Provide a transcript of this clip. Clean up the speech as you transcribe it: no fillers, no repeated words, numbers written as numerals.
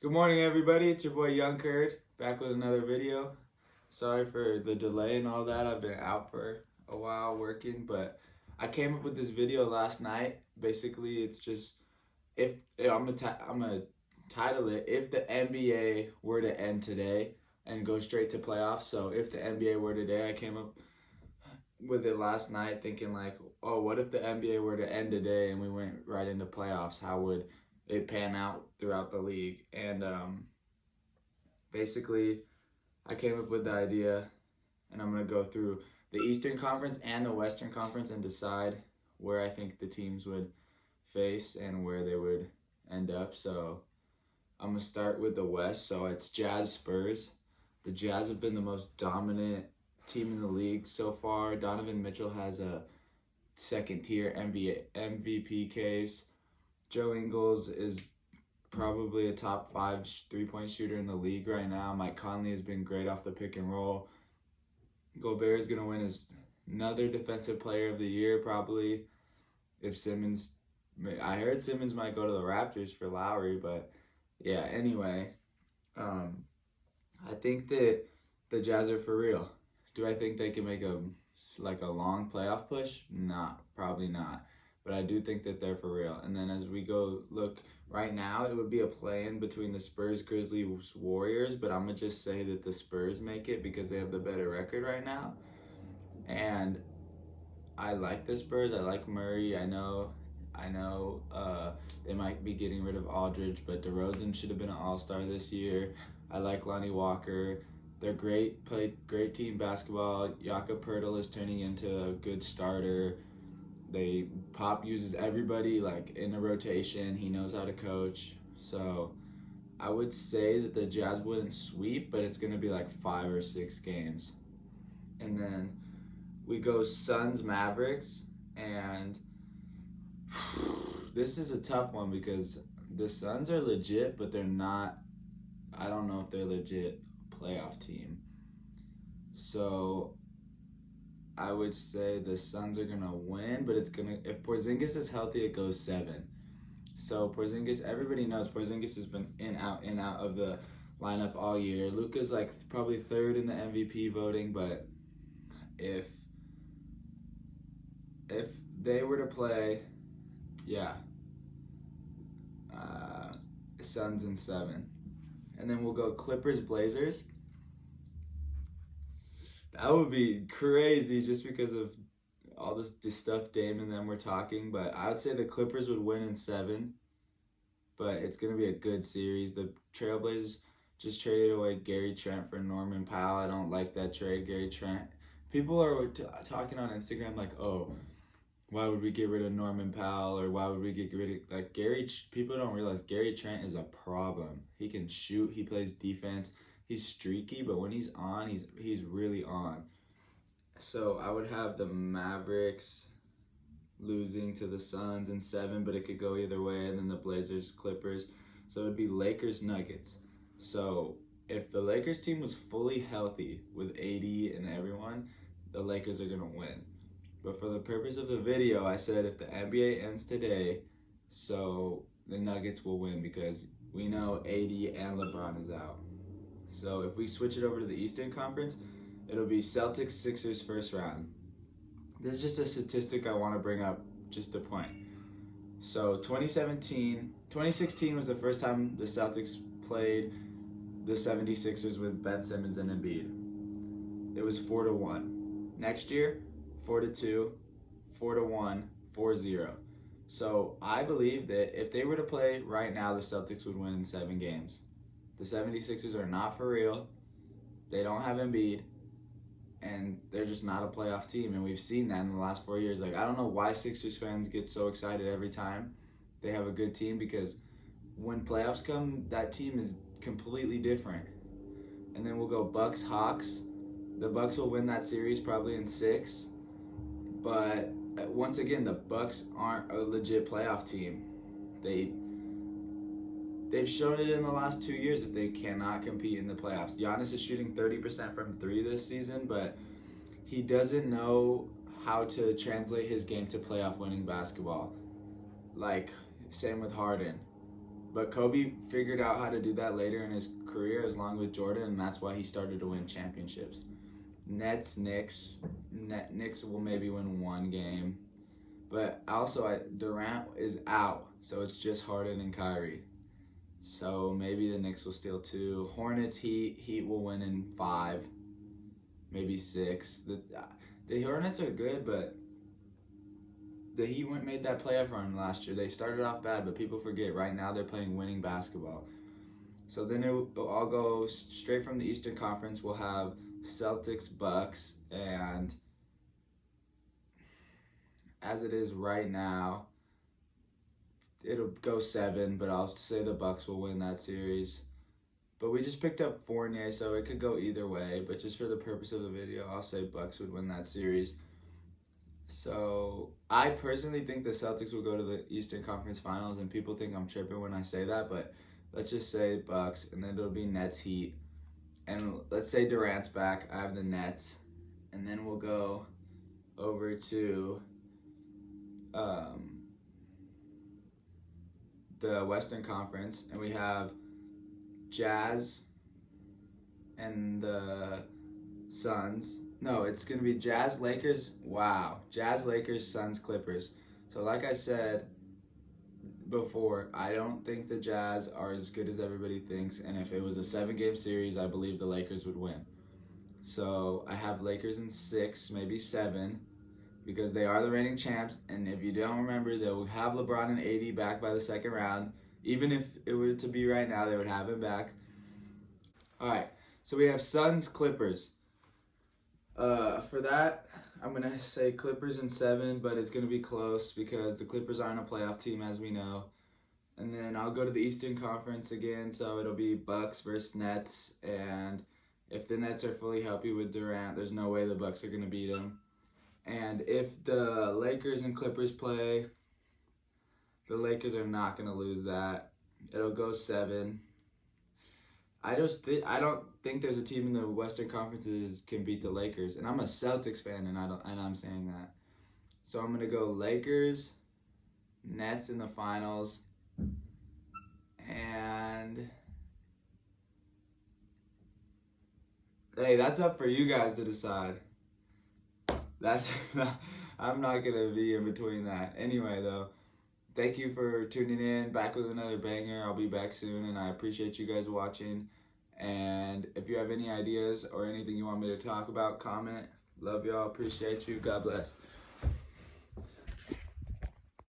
Good morning, everybody. It's your boy Young Curd back with another video. Sorry for the delay and all that. I've been out for a while working, but I came up with this video last night. Basically, it's just if I'm gonna title it "If the NBA were to end today and go straight to playoffs." So if the NBA were today, I came up with it last night thinking like, oh, what if the NBA were to end today and we went right into playoffs? How would it pan out throughout the league? And basically, I came up with the idea, and I'm going to go through the Eastern Conference and the Western Conference and decide where I think the teams would face and where they would end up. So I'm going to start with the West. So it's Jazz Spurs. The Jazz have been the most dominant team in the league so far. Donovan Mitchell has a second tier MVP case. Joe Ingles is probably a top 5 3-point shooter in the league right now. Mike Conley has been great off the pick and roll. Gobert is going to win his another defensive player of the year probably. If Simmons, I heard Simmons might go to the Raptors for Lowry, but yeah, anyway, I think that the Jazz are for real. Do I think they can make a long playoff push? Nah, probably not. But I do think that they're for real. And then as we go look right now, it would be a play-in between the Spurs, Grizzlies, Warriors. But I'm going to just say that the Spurs make it because they have the better record right now. And I like the Spurs. I like Murray. I know they might be getting rid of Aldridge, but DeRozan should have been an all-star this year. I like Lonnie Walker. They're great, played great team basketball. Jakob Poeltl is turning into a good starter. Pop uses everybody like in a rotation. He knows how to coach. So I would say that the Jazz wouldn't sweep, but it's gonna be like 5 or 6 games. And then we go Suns Mavericks, and this is a tough one because the Suns are legit, but they're not. I don't know if they're legit playoff team. So I would say the Suns are gonna win, but if Porzingis is healthy, it goes 7. So Porzingis, everybody knows Porzingis has been in out of the lineup all year. Luka's like probably 3rd in the MVP voting, but if they were to play, yeah, Suns in 7, and then we'll go Clippers Blazers. That would be crazy just because of all this stuff Dame and them were talking. But I would say the Clippers would win in 7. But it's going to be a good series. The Trailblazers just traded away Gary Trent for Norman Powell. I don't like that trade, Gary Trent. People are talking on Instagram like, oh, why would we get rid of Norman Powell, or why would we get rid of Gary? People don't realize Gary Trent is a problem. He can shoot. He plays defense. He's streaky, but when he's on, he's really on. So I would have the Mavericks losing to the Suns in 7, but it could go either way, and then the Blazers, Clippers. So it would be Lakers, Nuggets. So if the Lakers team was fully healthy with AD and everyone, the Lakers are going to win. But for the purpose of the video, I said if the NBA ends today, so the Nuggets will win because we know AD and LeBron is out. So if we switch it over to the Eastern Conference, it'll be Celtics, Sixers first round. This is just a statistic I want to bring up, just a point. So 2016 was the first time the Celtics played the 76ers with Ben Simmons and Embiid. It was 4-1. Next year, 4-2, 4-1, 4-0. So I believe that if they were to play right now, the Celtics would win in 7 games. The 76ers are not for real. They don't have Embiid. And they're just not a playoff team. And we've seen that in the last 4 years. Like, I don't know why Sixers fans get so excited every time they have a good team, because when playoffs come, that team is completely different. And then we'll go Bucks, Hawks. The Bucks will win that series probably in 6. But once again, the Bucks aren't a legit playoff team. They've shown it in the last 2 years that they cannot compete in the playoffs. Giannis is shooting 30% from 3 this season, but he doesn't know how to translate his game to playoff winning basketball. Like, same with Harden. But Kobe figured out how to do that later in his career, as long with Jordan, and that's why he started to win championships. Knicks will maybe win one game, but also Durant is out, so it's just Harden and Kyrie. So maybe the Knicks will steal 2. Hornets, Heat will win in 5, maybe 6. The Hornets are good, but the Heat made that playoff run last year. They started off bad, but people forget right now they're playing winning basketball. So then I'll go straight from the Eastern Conference. We'll have Celtics, Bucks, and as it is right now, it'll go 7, but I'll say the Bucks will win that series. But we just picked up Fournier, so it could go either way. But just for the purpose of the video, I'll say Bucks would win that series. So I personally think the Celtics will go to the Eastern Conference Finals, and people think I'm tripping when I say that, but let's just say Bucks, and then it'll be Nets, Heat. And let's say Durant's back. I have the Nets. And then we'll go over to the Western Conference, and we have Jazz and the Suns. No, it's going to be Jazz, Lakers. Wow. Jazz, Lakers, Suns, Clippers. So like I said before, I don't think the Jazz are as good as everybody thinks, and if it was a 7-game series, I believe the Lakers would win. So I have Lakers in 6, maybe 7, because they are the reigning champs, and if you don't remember, they'll have LeBron and AD back by the second round. Even if it were to be right now, they would have him back. All right, so we have Suns, Clippers. For that, I'm going to say Clippers in 7, but it's going to be close because the Clippers aren't a playoff team, as we know. And then I'll go to the Eastern Conference again, so it'll be Bucks versus Nets. And if the Nets are fully healthy with Durant, there's no way the Bucks are going to beat them. And if the Lakers and Clippers play, the Lakers are not going to lose that. It'll go 7. I don't think there's a team in the Western Conferences can beat the Lakers, and I'm a Celtics fan, and I'm saying that. So I'm gonna go Lakers, Nets in the finals, and hey, that's up for you guys to decide. I'm not gonna be in between that. Anyway, though, thank you for tuning in. Back with another banger. I'll be back soon, and I appreciate you guys watching. And if you have any ideas or anything you want me to talk about, comment. Love y'all. Appreciate you. God bless.